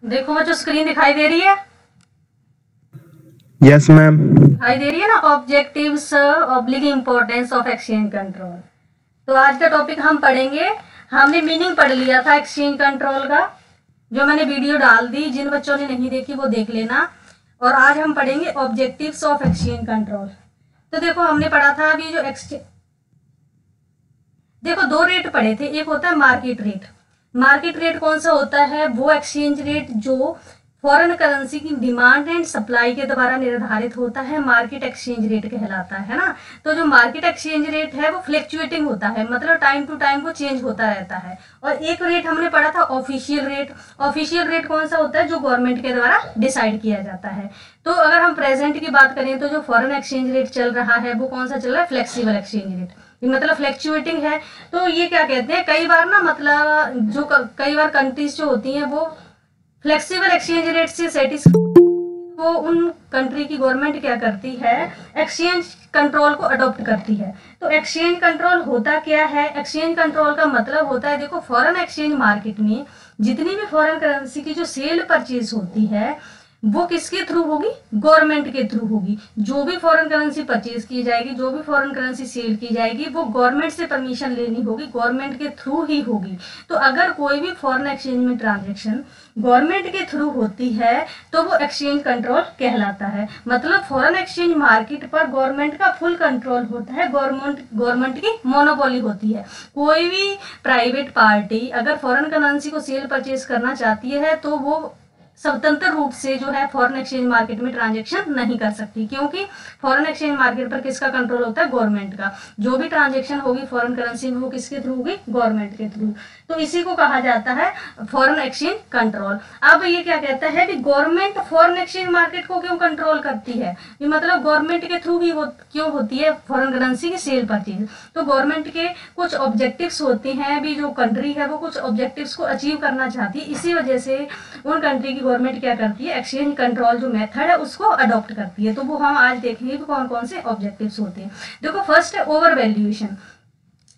देखो बच्चों, स्क्रीन दिखाई दे रही है? Yes ma'am. दिखाई दे रही है ना? Objectives oblique importance of exchange control. तो आज का टॉपिक हम पढ़ेंगे। हमने मीनिंग पढ़ लिया था एक्सचेंज कंट्रोल का, जो मैंने वीडियो डाल दी। जिन बच्चों ने नहीं देखी वो देख लेना। और आज हम पढ़ेंगे ऑब्जेक्टिव्स ऑफ एक्सचेंज कंट्रोल। तो देखो, हमने पढ़ा था अभी जो एक्सचेंज, देखो दो रेट पढ़े थे। एक होता है मार्केट रेट। मार्केट रेट कौन सा होता है? वो एक्सचेंज रेट जो फॉरेन करेंसी की डिमांड एंड सप्लाई के द्वारा निर्धारित होता है, मार्केट एक्सचेंज रेट कहलाता है ना। तो जो मार्केट एक्सचेंज रेट है वो फ्लक्चुएटिंग होता है, मतलब टाइम टू टाइम वो चेंज होता रहता है। और एक रेट हमने पढ़ा था ऑफिशियल रेट। ऑफिशियल रेट कौन सा होता है? जो गवर्नमेंट के द्वारा डिसाइड किया जाता है। तो अगर हम प्रेजेंट की बात करें तो जो फॉरेन एक्सचेंज रेट चल रहा है वो कौन सा चल रहा है? फ्लेक्सिबल एक्सचेंज रेट, मतलब फ्लक्चुएटिंग है। तो ये क्या कहते हैं, कई बार ना, मतलब जो कई बार कंट्रीज जो होती हैं वो फ्लेक्सिबल एक्सचेंज रेट से सेटिस्फाई, वो उन कंट्री की गवर्नमेंट क्या करती है? एक्सचेंज कंट्रोल को अडॉप्ट करती है। तो एक्सचेंज कंट्रोल होता क्या है? एक्सचेंज कंट्रोल का मतलब होता है, देखो फॉरेन एक्सचेंज मार्केट में जितनी भी फॉरेन करेंसी की जो सेल परचेज होती है वो किसके थ्रू होगी? गवर्नमेंट के थ्रू होगी। जो भी फॉरेन करेंसी परचेज की जाएगी, जो भी फॉरेन करेंसी सेल की जाएगी, वो गवर्नमेंट से परमिशन लेनी होगी, गवर्नमेंट के थ्रू ही होगी। तो अगर कोई भी फॉरेन एक्सचेंज में ट्रांजेक्शन गवर्नमेंट के थ्रू होती है तो वो एक्सचेंज कंट्रोल कहलाता है। मतलब फॉरेन एक्सचेंज मार्केट पर गवर्नमेंट का फुल कंट्रोल होता है, गवर्नमेंट की मोनोपोली होती है। कोई भी प्राइवेट पार्टी अगर फॉरेन करेंसी को सेल परचेज करना चाहती है तो वो स्वतंत्र रूप से जो है फॉरेन एक्सचेंज मार्केट में ट्रांजेक्शन नहीं कर सकती, क्योंकि फॉरेन एक्सचेंज मार्केट पर किसका कंट्रोल होता है? गवर्नमेंट का। जो भी ट्रांजेक्शन होगी फॉरेन करेंसी में वो किसके थ्रू होगी? गवर्नमेंट के थ्रू। तो इसी को कहा जाता है फॉरेन एक्सचेंज कंट्रोल। अब ये क्या कहता है कि गवर्नमेंट फॉरेन एक्सचेंज मार्केट को क्यों कंट्रोल करती है? ये मतलब गवर्नमेंट के थ्रू ही क्यों होती है फॉरेन करेंसी की सेल परचेज? तो गवर्नमेंट के कुछ ऑब्जेक्टिव्स होते हैं, भी जो कंट्री है वो कुछ ऑब्जेक्टिव्स को अचीव करना चाहती है। इसी वजह से उन कंट्री की गवर्नमेंट क्या करती है? एक्सचेंज कंट्रोल जो मेथड है उसको अडॉप्ट करती है। तो वो हम आज देखेंगे कि कौन कौन से ऑब्जेक्टिव्स होते हैं। देखो, फर्स्ट है ओवर वैल्यूएशन।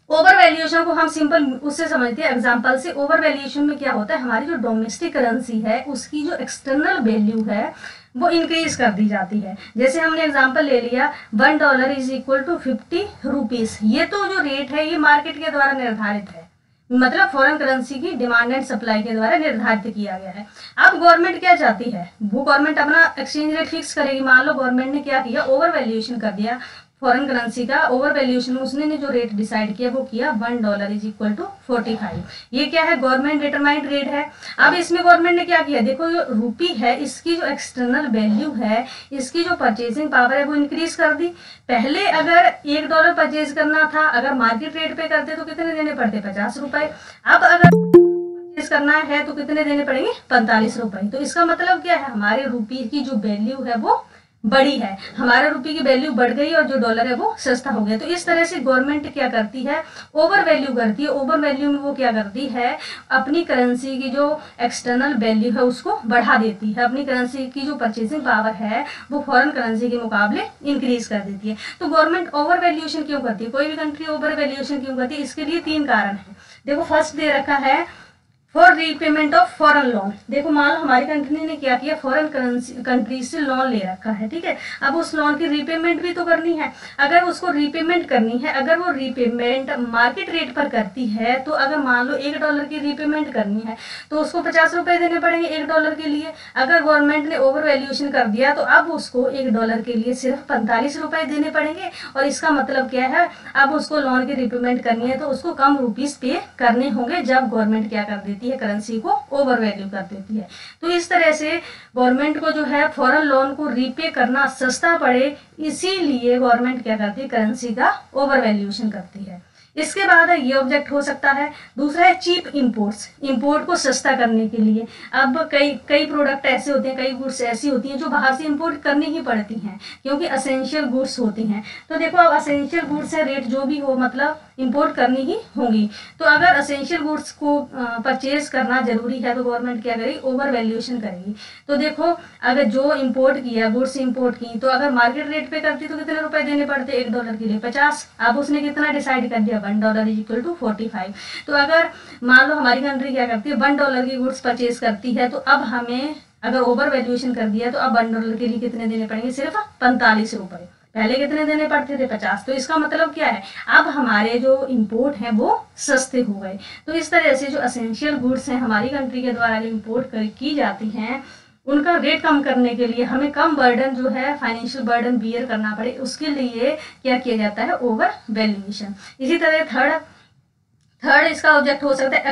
ओवर वैल्यूएशन को हम सिंपल उससे समझते हैं, एग्जांपल से। ओवर वैल्यूएशन में क्या होता है? हमारी जो डोमेस्टिक करेंसी है उसकी जो एक्सटर्नल वैल्यू है वो इंक्रीज कर दी जाती है। जैसे हमने एग्जांपल ले लिया, $1 इज इक्वल टू 50 रुपीज। ये तो जो रेट है ये मार्केट के द्वारा निर्धारित है, मतलब फॉरेन करेंसी की डिमांड एंड सप्लाई के द्वारा निर्धारित किया गया है। अब गवर्नमेंट क्या चाहती है? वो गवर्नमेंट अपना एक्सचेंज रेट फिक्स करेगी। मान लो गवर्नमेंट ने क्या किया? ओवर वैल्यूएशन कर दिया फॉरेन करेंसी का। ओवर वैल्यूएशन में उसने जो रेट डिसाइड किया वो किया $1 इज इक्वल टू 45। ये क्या है? गवर्नमेंट डिटरमाइंड रेट है। अब इसमें गवर्नमेंट ने क्या किया? देखो, जो रूपी है इसकी जो एक्सटर्नल वैल्यू है, इसकी जो परचेजिंग पावर है वो इंक्रीज कर दी। पहले अगर $1 परचेज करना था, अगर मार्केट रेट पे करते तो कितने देने पड़ते? 50 रुपए। अब अगर परचेज करना है तो कितने देने पड़ेंगे? 45 रुपए। तो इसका मतलब क्या है? हमारे रुपये की जो वैल्यू है वो बड़ी है, हमारे रुपये की वैल्यू बढ़ गई और जो डॉलर है वो सस्ता हो गया। तो इस तरह से गवर्नमेंट क्या करती है? ओवर वैल्यू करती है। ओवर वैल्यू में वो क्या करती है? अपनी करेंसी की जो एक्सटर्नल वैल्यू है उसको बढ़ा देती है। अपनी करेंसी की जो परचेजिंग पावर है वो फॉरेन करेंसी के मुकाबले इंक्रीज कर देती है। तो गवर्नमेंट ओवर वैल्यूएशन क्यों करती है? कोई भी कंट्री ओवर वैल्यूएशन क्यों करती है? इसके लिए 3 कारण है। देखो, फर्स्ट दे रखा है for repayment of foreign loan. देखो, मान लो हमारी कंट्री ने क्या किया? फॉरेन कंट्री से लोन ले रखा है, ठीक है। अब उस लोन की रीपेमेंट भी तो करनी है। अगर उसको रीपेमेंट करनी है, अगर वो रीपेमेंट मार्केट रेट पर करती है, तो अगर मान लो $1 की रीपेमेंट करनी है तो उसको 50 रुपए देने पड़ेंगे $1 के लिए। अगर गवर्नमेंट ने ओवर वैल्यूएशन कर दिया तो अब उसको $1 के लिए सिर्फ 45 रुपए देने पड़ेंगे। और इसका मतलब क्या है? अब उसको लोन की रीपेमेंट करनी है तो उसको कम रुपीज पे करने होंगे, जब गवर्नमेंट क्या कर देती है? करेंसी को ओवर वैल्यू कर देती है। तो इस तरह से गवर्नमेंट को जो है फॉरेन लोन को रीपे करना सस्ता पड़े, इसीलिए गवर्नमेंट क्या करती है? करेंसी का ओवर वैल्यूएशन करती है। इसके बाद ये ऑब्जेक्ट हो सकता है। दूसरा है चीप इंपोर्ट्स, इंपोर्ट को सस्ता करने के लिए। अब कई कई प्रोडक्ट ऐसे होते हैं, कई गुड्स ऐसी होती हैं जो बाहर से इंपोर्ट करनी ही पड़ती हैं, क्योंकि असेंशियल गुड्स होती हैं। तो देखो, अब असेंशियल गुड्स है, रेट जो भी हो मतलब इंपोर्ट करनी ही होगी। तो अगर असेंशियल गुड्स को परचेज करना जरूरी है तो गवर्नमेंट क्या करेगी? ओवर वैल्यूएशन करेगी। तो देखो, अगर जो इंपोर्ट किया, गुड्स इंपोर्ट की, तो अगर मार्केट रेट पे करती तो कितने रुपए देने पड़ते? $1 के लिए 50। अब उसने कितना डिसाइड कर दिया? $1 इज इक्वल टू 45। तो अगर मान लो हमारी कंट्री क्या करती है, $1 की गुड्स परचेज करती है, तो अब हमें अगर ओवर वैल्यूएशन कर दिया तो अब $1 के लिए कितने देने पड़ेंगे, सिर्फ 45 रुपए। पहले कितने देने पड़ते थे, 50। तो इसका मतलब क्या है, अब हमारे जो इंपोर्ट हैं वो सस्ते हो गए। तो इस तरह से जो असेंशियल गुड्स हैं हमारी कंट्री के द्वारा जो इम्पोर्ट की जाती हैं, उनका रेट कम करने के लिए हमें कम बर्डन जो है, फाइनेंशियल बर्डन बियर करना पड़े, उसके लिए क्या किया जाता है, ओवर वैल्यूएशन। इसी तरह थर्ड इसका ऑब्जेक्ट हो सकता है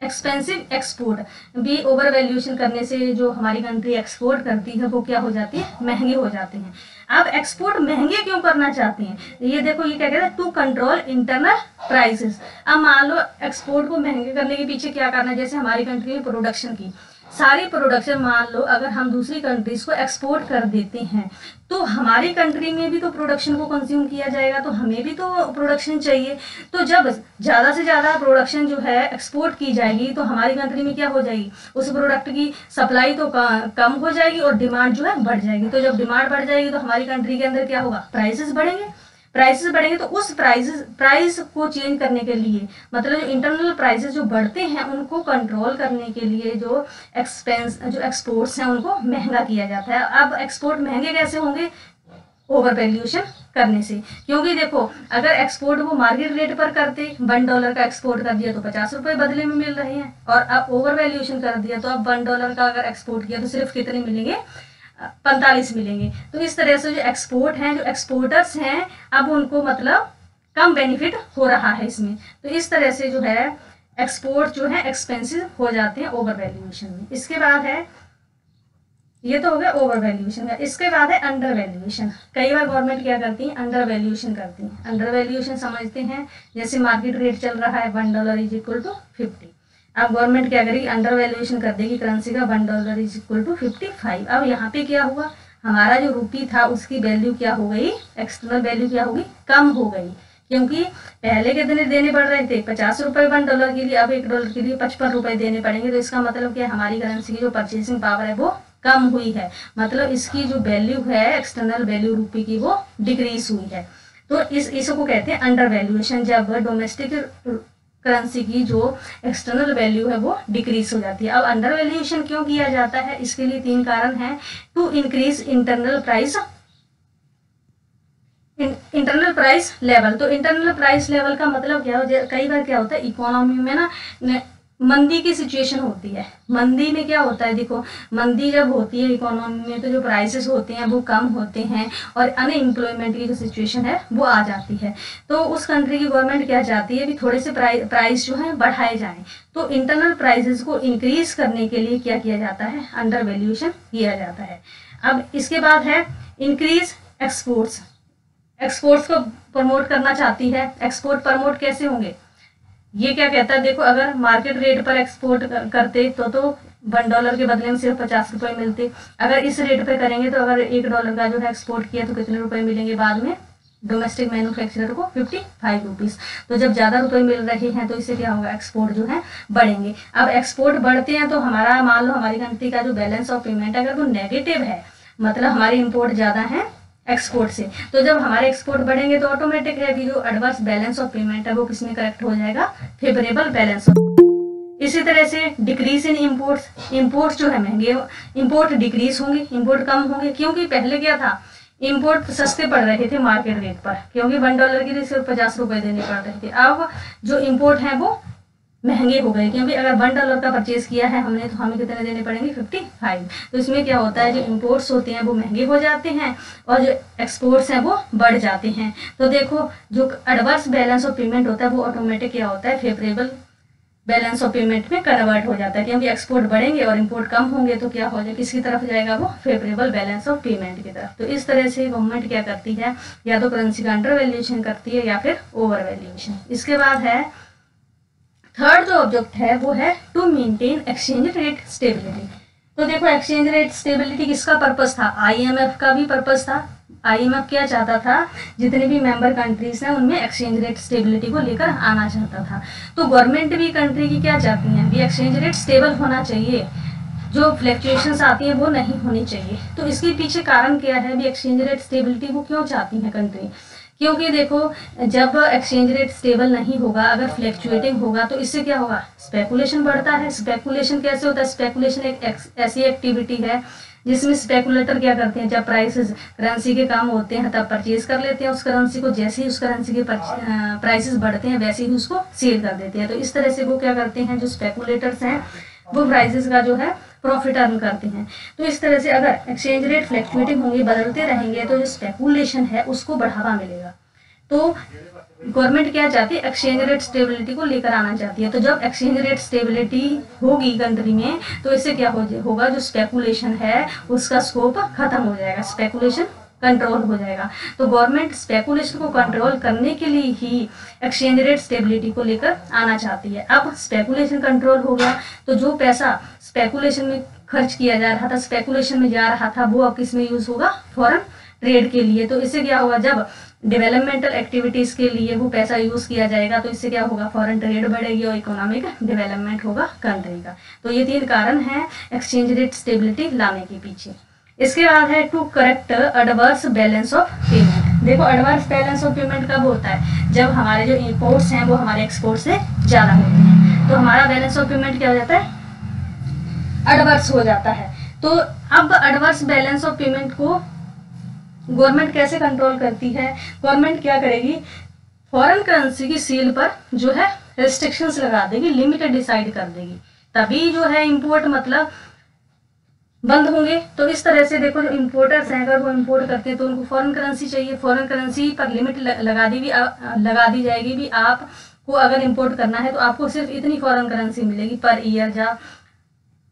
एक्सपेंसिव एक्सपोर्ट भी। ओवर वैल्यूएशन करने से जो हमारी कंट्री एक्सपोर्ट करती है वो क्या हो जाती है, महंगे हो जाते हैं। अब एक्सपोर्ट महंगे क्यों करना चाहते हैं, ये देखो ये क्या कहते हैं, टू कंट्रोल इंटरनल प्राइसेस। अब मान लो एक्सपोर्ट को महंगे करने के पीछे क्या करना है, जैसे हमारी कंट्री में प्रोडक्शन की सारी प्रोडक्शन मान लो अगर हम दूसरी कंट्रीज को एक्सपोर्ट कर देते हैं, तो हमारी कंट्री में भी तो प्रोडक्शन को कंज्यूम किया जाएगा, तो हमें भी तो प्रोडक्शन चाहिए। तो जब ज़्यादा से ज़्यादा प्रोडक्शन जो है एक्सपोर्ट की जाएगी, तो हमारी कंट्री में क्या हो जाएगी, उस प्रोडक्ट की सप्लाई तो कम हो जाएगी और डिमांड जो है बढ़ जाएगी। तो जब डिमांड बढ़ जाएगी तो हमारी कंट्री के अंदर क्या होगा, प्राइसेस बढ़ेंगे। तो उस प्राइस को चेंज करने के लिए, मतलब जो इंटरनल प्राइसेस जो बढ़ते हैं उनको कंट्रोल करने के लिए जो एक्सपोर्ट्स हैं उनको महंगा किया जाता है। अब एक्सपोर्ट महंगे कैसे होंगे, ओवर वैल्यूएशन करने से। क्योंकि देखो अगर एक्सपोर्ट वो मार्केट रेट पर करते, $1 का एक्सपोर्ट कर दिया तो 50 रुपए बदले में मिल रहे हैं, और अब ओवर वैल्यूएशन कर दिया तो अब $1 का अगर एक्सपोर्ट किया तो सिर्फ कितने मिलेंगे, 45 मिलेंगे। तो इस तरह से जो एक्सपोर्ट हैं, जो एक्सपोर्टर्स हैं, अब उनको मतलब कम बेनिफिट हो रहा है इसमें। तो इस तरह से जो है एक्सपोर्ट जो है एक्सपेंसिव हो जाते हैं ओवर वैल्यूएशन में। इसके बाद है, ये तो हो गया ओवर वैल्यूएशन का। इसके बाद है अंडर वैल्यूएशन। कई बार गवर्नमेंट क्या करती है, अंडर वैल्यूएशन करती है। अंडर वैल्यूएशन समझते हैं, जैसे मार्केट रेट चल रहा है $1 इज इक्वल टू 50। अब गवर्नमेंट क्या करेगी, अंडर वैल्यूएशन कर देगी करेंसी का, $1 इज इक्वल टू 55। अब यहाँ पे क्या हुआ, हमारा जो रुपी था उसकी वैल्यू क्या हो गई, एक्सटर्नल वैल्यू क्या होगी, कम हो गई। क्योंकि पहले कितने देने पड़ रहे थे, 50 रुपए $1 के लिए, अब $1 के लिए 55 रुपए देने पड़ेंगे। तो इसका मतलब क्या, हमारी करेंसी की जो परचेसिंग पावर है वो कम हुई है, मतलब इसकी जो वैल्यू है, एक्सटर्नल वैल्यू रुपी की, वो डिक्रीज हुई है। तो इसको कहते हैं अंडर वैल्यूएशन, जब डोमेस्टिक करेंसी की जो एक्सटर्नल वैल्यू है वो डिक्रीज हो जाती है। अब अंडर वैल्यूएशन क्यों किया जाता है, इसके लिए 3 कारण हैं। To increase internal price level. तो इंटरनल प्राइस लेवल का मतलब क्या हो, कई बार क्या होता है इकोनॉमी में ना मंदी की सिचुएशन होती है। मंदी में क्या होता है, देखो मंदी जब होती है इकोनॉमी में, तो जो प्राइसेस होते हैं वो कम होते हैं और अनएम्प्लॉयमेंट की जो सिचुएशन है वो आ जाती है। तो उस कंट्री की गवर्नमेंट क्या चाहती है कि थोड़े से प्राइस जो है बढ़ाए जाएं। तो इंटरनल प्राइसेस को इंक्रीज करने के लिए क्या किया जाता है, अंडर वैल्यूएशन किया जाता है। अब इसके बाद है इंक्रीज एक्सपोर्ट्स। एक्सपोर्ट्स को प्रमोट करना चाहती है। एक्सपोर्ट प्रमोट कैसे होंगे, ये क्या कहता है, देखो अगर मार्केट रेट पर एक्सपोर्ट करते तो $1 के बदले में सिर्फ 50 रुपए मिलते। अगर इस रेट पे करेंगे तो अगर $1 का जो है एक्सपोर्ट किया तो कितने रुपए मिलेंगे बाद में, डोमेस्टिक मैन्युफैक्चरर को 55 रुपीज़। तो जब ज़्यादा रुपए मिल रहे हैं तो इससे क्या होगा, एक्सपोर्ट जो है बढ़ेंगे। अब एक्सपोर्ट बढ़ते हैं तो हमारा, मान लो हमारी कंट्री का जो बैलेंस ऑफ पेमेंट अगर वो नेगेटिव है, मतलब हमारी इम्पोर्ट ज़्यादा है एक्सपोर्ट से, तो जब हमारे एक्सपोर्ट बढ़ेंगे तो ऑटोमेटिक है कि जो एडवर्स बैलेंस ऑफ पेमेंट है वो किसमें करेक्ट हो जाएगा, फेवरेबल बैलेंस ऑफ। इसी तरह से डिक्रीज इन इम्पोर्ट्स जो है महंगे, इम्पोर्ट डिक्रीज होंगे, इम्पोर्ट कम होंगे। क्योंकि पहले क्या था, इम्पोर्ट सस्ते पड़ रहे थे मार्केट रेट पर, क्योंकि $1 के लिए सिर्फ 50 रुपए देने पड़ रहे थे। अब जो इम्पोर्ट है वो महंगे हो गए, क्योंकि अगर $1 का परचेज किया है हमने तो हमें कितने देने पड़ेंगे, 55। तो इसमें क्या होता है, जो इम्पोर्ट्स होते हैं वो महंगे हो जाते हैं और जो एक्सपोर्ट्स हैं वो बढ़ जाते हैं। तो देखो जो एडवर्स बैलेंस ऑफ पेमेंट होता है वो ऑटोमेटिक क्या होता है, फेवरेबल बैलेंस ऑफ पेमेंट में कन्वर्ट हो जाता है। क्योंकि एक्सपोर्ट बढ़ेंगे और इम्पोर्ट कम होंगे तो क्या हो जाएगा, किसकी तरफ जाएगा, वो फेवरेबल बैलेंस ऑफ पेमेंट की तरफ। तो इस तरह से गवर्नमेंट क्या करती है, या तो करेंसी का अंडर वैल्यूएशन करती है या फिर ओवर वैल्यूएशन। इसके बाद है थर्ड जो ऑब्जेक्ट है वो है to maintain exchange rate stability. तो देखो एक्सचेंज रेट स्टेबिलिटी किसका पर्पस था, आईएमएफ का भी पर्पस था। आईएमएफ क्या चाहता था, जितने भी मेंबर कंट्रीज हैं उनमें एक्सचेंज रेट स्टेबिलिटी को लेकर आना चाहता था। तो गवर्नमेंट भी कंट्री की क्या चाहती है, भी एक्सचेंज रेट स्टेबल होना चाहिए, जो फ्लक्चुएशंस आती हैं वो नहीं होनी चाहिए। तो इसके पीछे कारण क्या है, भी एक्सचेंज रेट स्टेबिलिटी वो क्यों चाहती है कंट्री, क्योंकि देखो जब एक्सचेंज रेट स्टेबल नहीं होगा, अगर फ्लैक्चुएटिंग होगा तो इससे क्या होगा, स्पेकुलेशन बढ़ता है। स्पेकुलेशन कैसे होता है, स्पेकुलेशन एक ऐसी एक्टिविटी है जिसमें स्पेकुलेटर क्या करते हैं, जब प्राइसेस करेंसी के काम होते हैं तब परचेज कर लेते हैं उस करेंसी को, जैसे ही उस करेंसी के प्राइसेस बढ़ते हैं वैसे ही उसको सेल कर देते हैं। तो इस तरह से वो क्या करते हैं, जो स्पेकुलेटर्स हैं वो प्राइसेस का जो है प्रॉफिट अर्न करते हैं। तो इस तरह से अगर एक्सचेंज रेट फ्लैक्चुएटिंग होंगे, बदलते रहेंगे, तो जो स्पेकुलेशन है उसको बढ़ावा मिलेगा। तो गवर्नमेंट क्या चाहती है, एक्सचेंज रेट स्टेबिलिटी को लेकर आना चाहती है। तो जब एक्सचेंज रेट स्टेबिलिटी होगी कंट्री में तो इससे क्या होगा, जो स्पेकुलेशन है उसका स्कोप खत्म हो जाएगा, स्पेकुलेशन कंट्रोल हो जाएगा। तो गवर्नमेंट स्पेकुलेशन को कंट्रोल करने के लिए ही एक्सचेंज रेट स्टेबिलिटी को लेकर आना चाहती है। अब स्पेकुलेशन कंट्रोल हो गया तो जो पैसा स्पेकुलेशन में खर्च किया जा रहा था, स्पेकुलेशन में जा रहा था, वो अब किस में यूज होगा, फॉरेन ट्रेड के लिए। तो इससे क्या होगा, जब डेवलपमेंटल एक्टिविटीज के लिए वो पैसा यूज किया जाएगा तो इससे क्या होगा, फॉरेन ट्रेड बढ़ेगी और इकोनॉमिक डेवलपमेंट होगा कंट्री का। तो ये 3 कारण हैं एक्सचेंज रेट स्टेबिलिटी लाने के पीछे। इसके बाद है to correct adverse balance of payment. देखो एडवर्स बैलेंस ऑफ पेमेंट कब होता है, जब हमारे जो इंपोर्ट्स हैं वो हमारे एक्सपोर्ट से ज्यादा होते हैं, तो हमारा बैलेंस ऑफ पेमेंट क्या हो जाता है, एडवर्स हो जाता है। तो अब एडवर्स बैलेंस ऑफ पेमेंट को गवर्नमेंट कैसे कंट्रोल करती है, गवर्नमेंट क्या करेगी, फॉरेन करेंसी की सेल पर जो है रेस्ट्रिक्शंस लगा देगी, लिमिट डिसाइड कर देगी, तभी जो है इंपोर्ट मतलब बंद होंगे। तो इस तरह से देखो जो इम्पोर्टर्स हैं अगर वो इम्पोर्ट करते हैं तो उनको फॉरेन करेंसी चाहिए, फॉरेन करेंसी पर लिमिट लगा दी जाएगी भी, आपको अगर इम्पोर्ट करना है तो आपको सिर्फ इतनी फॉरेन करेंसी मिलेगी पर ईयर या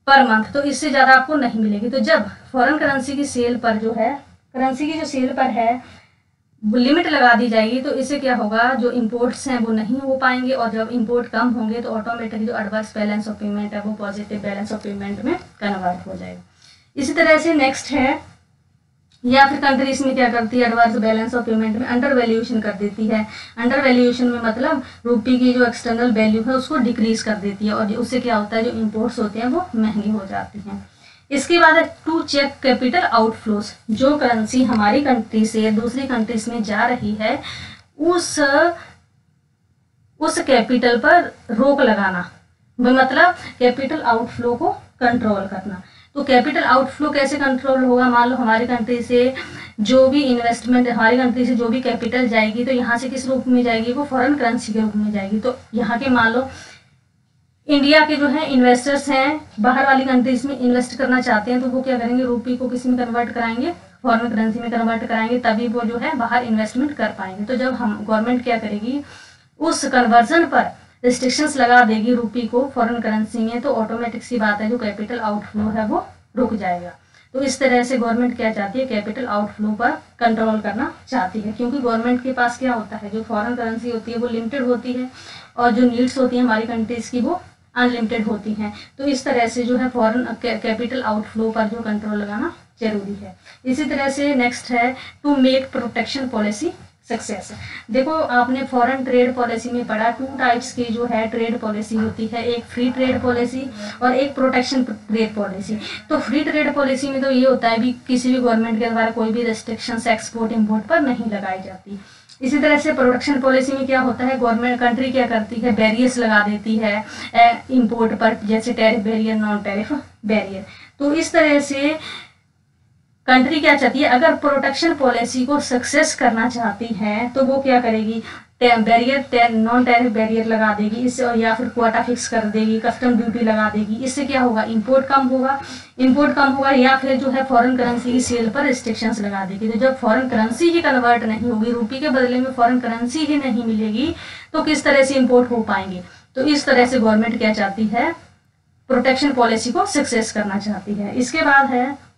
पर मंथ, तो इससे ज़्यादा आपको नहीं मिलेगी। तो जब फॉरेन करेंसी की सेल पर जो है, करेंसी की जो सेल पर है वो लिमिट लगा दी जाएगी, तो इससे क्या होगा, जो इंपोर्ट्स हैं वो नहीं हो पाएंगे, और जब इंपोर्ट कम होंगे तो ऑटोमेटिकली जो एडवर्स बैलेंस ऑफ पेमेंट है वो पॉजिटिव बैलेंस ऑफ पेमेंट में कन्वर्ट हो जाएगा। इसी तरह से नेक्स्ट है, या फिर कंट्रीज में क्या करती है, एडवर्स बैलेंस ऑफ पेमेंट में अंडर वैल्यूएशन कर देती है। अंडर वैल्यूएशन में मतलब रुपये की जो एक्सटर्नल वैल्यू है उसको डिक्रीज कर देती है, और उससे क्या होता है, जो इंपोर्ट्स होते हैं वो महंगी हो जाती हैं। इसके बाद है टू चेक कैपिटल आउटफ्लोज, जो करेंसी हमारी कंट्री से दूसरी कंट्रीज में जा रही है उस कैपिटल पर रोक लगाना, मतलब कैपिटल आउटफ्लो को कंट्रोल करना। तो कैपिटल आउटफ्लो कैसे कंट्रोल होगा, मान लो हमारी कंट्री से जो भी इन्वेस्टमेंट, हमारी कंट्री से जो भी कैपिटल जाएगी तो यहाँ से किस रूप में जाएगी, वो फॉरेन करेंसी के रूप में जाएगी। तो यहाँ के मान लो इंडिया के जो है इन्वेस्टर्स हैं बाहर वाली कंट्रीज में इन्वेस्ट करना चाहते हैं, तो वो क्या करेंगे, रुपये को किस में कन्वर्ट कराएंगे, फॉरेन करेंसी में कन्वर्ट कराएंगे, तभी वो जो है बाहर इन्वेस्टमेंट कर पाएंगे। तो जब हम गवर्नमेंट क्या करेगी, उस कन्वर्जन पर रिस्ट्रिक्शंस लगा देगी रुपये को फॉरेन करेंसी में, तो ऑटोमेटिक सी बात है जो कैपिटल आउटफ्लो है वो रुक जाएगा। तो इस तरह से गवर्नमेंट क्या चाहती है, कैपिटल आउटफ्लो पर कंट्रोल करना चाहती है, क्योंकि गवर्नमेंट के पास क्या होता है, जो फॉरेन करेंसी होती है वो लिमिटेड होती है, और जो नीड्स होती है हमारी कंट्रीज की वो अनलिमिटेड होती हैं। तो इस तरह से जो है फॉरेन कैपिटल आउटफ्लो पर जो कंट्रोल लगाना जरूरी है। इसी तरह से नेक्स्ट है to make protection policy success. देखो आपने फॉरेन ट्रेड पॉलिसी में पढ़ा, 2 टाइप्स की जो है ट्रेड पॉलिसी होती है, एक फ्री ट्रेड पॉलिसी और एक प्रोटेक्शन ट्रेड पॉलिसी। तो फ्री ट्रेड पॉलिसी में तो ये होता है भी किसी भी गवर्नमेंट के द्वारा कोई भी रेस्ट्रिक्शंस एक्सपोर्ट इंपोर्ट पर नहीं लगाई जाती। इसी तरह से प्रोटेक्शन पॉलिसी में क्या होता है, गवर्नमेंट कंट्री क्या करती है, बैरियर्स लगा देती है इंपोर्ट पर, जैसे tariff barrier, non tariff barrier. तो इस तरह से कंट्री क्या चाहती है, अगर प्रोटेक्शन पॉलिसी को सक्सेस करना चाहती है तो वो क्या करेगी, बैरियर, नॉन टैरिफ बैरियर लगा देगी इससे, और या फिर क्वाटा फिक्स कर देगी, कस्टम ड्यूटी लगा देगी। इससे क्या होगा, इंपोर्ट कम होगा, या फिर जो है फॉरेन करेंसी की सेल पर रिस्ट्रिक्शंस लगा देगी। तो जब फॉरेन करेंसी ही कन्वर्ट नहीं होगी, रुपये के बदले में फॉरेन करेंसी ही नहीं मिलेगी, तो किस तरह से इंपोर्ट हो पाएंगे। तो इस तरह से गवर्नमेंट क्या चाहती है, प्रोटेक्शन पॉलिसी को सक्सेस करना चाहती है। इसके बाद है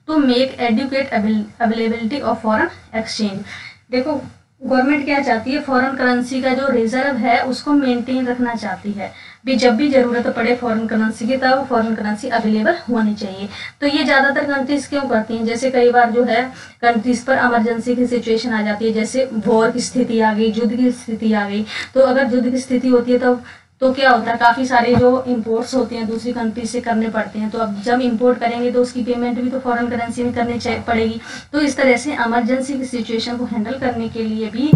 to make adequate availability of foreign exchange. देखो गवर्नमेंट क्या चाहती है, फॉरेन करेंसी का जो रिजर्व है उसको मेंटेन रखना चाहती है भी, जब भी जरूरत पड़े फॉरेन करेंसी की तब फॉरेन करेंसी अवेलेबल होनी चाहिए। तो ये ज़्यादातर कंट्रीज क्यों करती हैं, जैसे कई बार जो है कंट्रीज पर इमरजेंसी की सिचुएशन आ जाती है, जैसे वॉर की स्थिति आ गई, युद्ध की स्थिति आ गई। तो अगर युद्ध की स्थिति होती है तो तो क्या होता है, काफ़ी सारे जो इम्पोर्ट्स होते हैं दूसरी कंट्री से करने पड़ते हैं, तो अब जब इम्पोर्ट करेंगे तो उसकी पेमेंट भी तो फॉरेन करेंसी में करनी पड़ेगी। तो इस तरह से इमरजेंसी की सिचुएशन को हैंडल करने के लिए भी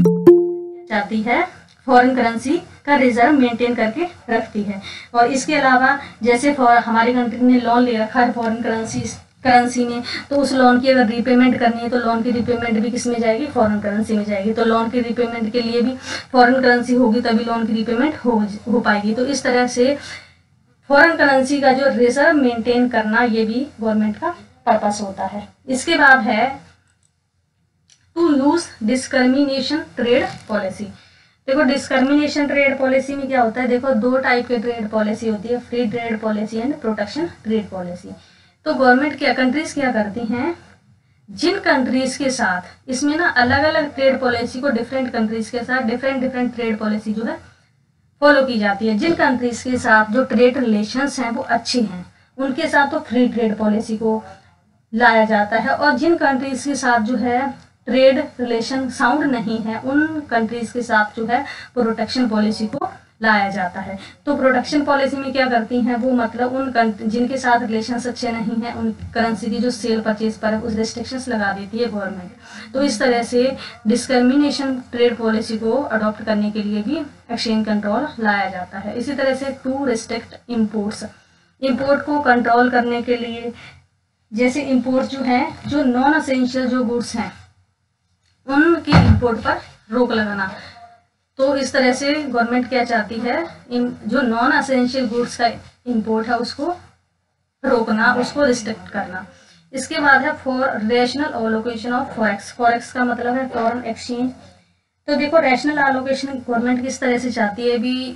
चाहती है फॉरेन करेंसी का रिजर्व मेंटेन करके रखती है। और इसके अलावा जैसे हमारी कंट्री ने लोन ले रखा है फॉरेन करेंसी में, तो उस लोन की अगर रीपेमेंट करनी है तो लोन की रीपेमेंट भी किस में जाएगी, फॉरेन करेंसी में जाएगी। तो लोन की रीपेमेंट के लिए भी फॉरेन करेंसी होगी तभी लोन की रीपेमेंट हो पाएगी। तो इस तरह से फॉरेन करेंसी का जो रिजर्व मेंटेन करना ये भी गवर्नमेंट का पर्पस होता है। इसके बाद है to use discrimination trade policy. देखो डिस्क्रिमिनेशन ट्रेड पॉलिसी में क्या होता है, देखो दो टाइप के ट्रेड पॉलिसी होती है, free trade policy and protection trade policy. तो गवर्नमेंट क्या कंट्रीज क्या करती हैं, जिन कंट्रीज के साथ इसमें ना अलग अलग ट्रेड पॉलिसी को डिफरेंट कंट्रीज के साथ डिफरेंट ट्रेड पॉलिसी जो है फॉलो की जाती है। जिन कंट्रीज के साथ जो ट्रेड रिलेशंस हैं वो अच्छे हैं उनके साथ तो फ्री ट्रेड पॉलिसी को लाया जाता है, और जिन कंट्रीज के साथ जो है ट्रेड रिलेशन साउंड नहीं है उन कंट्रीज के साथ जो है प्रोटेक्शन पॉलिसी को लाया जाता है। तो प्रोटेक्शन पॉलिसी में क्या करती हैं वो, मतलब उन जिनके साथ रिलेशंस अच्छे नहीं हैं उन करेंसी की जो सेल परचेज पर है उस रिस्ट्रिक्शंस लगा देती है गवर्नमेंट। तो इस तरह से डिस्क्रिमिनेशन ट्रेड पॉलिसी को अडॉप्ट करने के लिए भी एक्सचेंज कंट्रोल लाया जाता है। इसी तरह से टू रिस्ट्रिक्ट इम्पोर्ट्स, इम्पोर्ट को कंट्रोल करने के लिए जैसे इम्पोर्ट जो है जो नॉन असेंशियल जो गुड्स हैं उनके इंपोर्ट पर रोक लगाना। तो इस तरह से गवर्नमेंट क्या चाहती है, जो नॉन असेंशियल गुड्स का इंपोर्ट है उसको रोकना, उसको रिस्ट्रिक्ट करना। इसके बाद है for rational allocation of forex. Forex का मतलब है फॉरेन एक्सचेंज। तो देखो रैशनल एलोकेशन गवर्नमेंट किस तरह से चाहती है भी,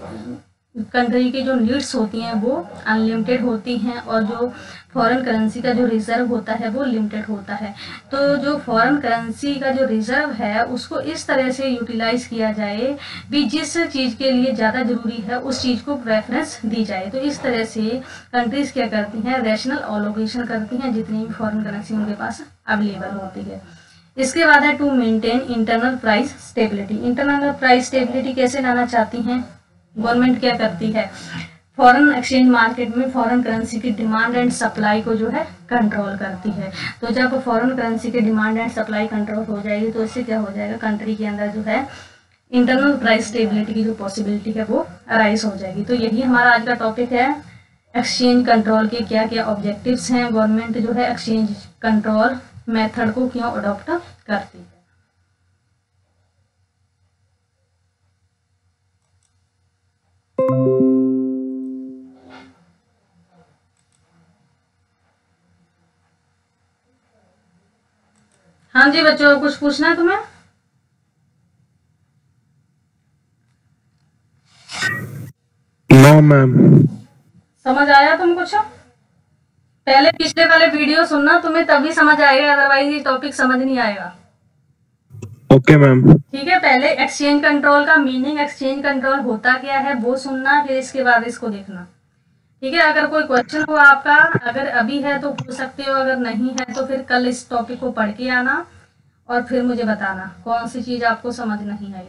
कंट्री की जो नीड्स होती हैं वो अनलिमिटेड होती हैं और जो फॉरेन करेंसी का जो रिजर्व होता है वो लिमिटेड होता है। तो जो फॉरेन करेंसी का जो रिजर्व है उसको इस तरह से यूटिलाइज किया जाए भी जिस चीज़ के लिए ज़्यादा ज़रूरी है उस चीज़ को प्रेफरेंस दी जाए। तो इस तरह से कंट्रीज क्या करती हैं, रैशनल एलोकेशन करती हैं जितनी भी फॉरेन करेंसी उनके पास अवेलेबल होती है। इसके बाद है to maintain internal price stability. Internal price stability कैसे लाना चाहती हैं, गवर्नमेंट क्या करती है, फॉरेन एक्सचेंज मार्केट में फॉरेन करेंसी की डिमांड एंड सप्लाई को जो है कंट्रोल करती है। तो जब फॉरेन करेंसी की डिमांड एंड सप्लाई कंट्रोल हो जाएगी तो इससे क्या हो जाएगा, कंट्री के अंदर जो है इंटरनल प्राइस स्टेबिलिटी की जो पॉसिबिलिटी है वो अराइज हो जाएगी। तो यही हमारा आज का टॉपिक है, एक्सचेंज कंट्रोल के क्या क्या ऑब्जेक्टिव्स हैं, गवर्नमेंट जो है एक्सचेंज कंट्रोल मेथड को क्यों अडॉप्ट करती है। हाँ जी बच्चों, कुछ पूछना है तुम्हें? No ma'am. समझ आया तुम कुछ? पहले पिछले वाले वीडियो सुनना, तुम्हें तभी समझ आएगा, अदरवाइज ये टॉपिक समझ नहीं आएगा। Okay ma'am. ठीक है, पहले एक्सचेंज कंट्रोल का मीनिंग, एक्सचेंज कंट्रोल होता क्या है वो सुनना, फिर इसके बाद इसको देखना। ठीक है, अगर कोई क्वेश्चन हो आपका, अगर अभी है तो पूछ सकते हो, अगर नहीं है तो फिर कल इस टॉपिक को पढ़ के आना और फिर मुझे बताना कौन सी चीज़ आपको समझ नहीं आई।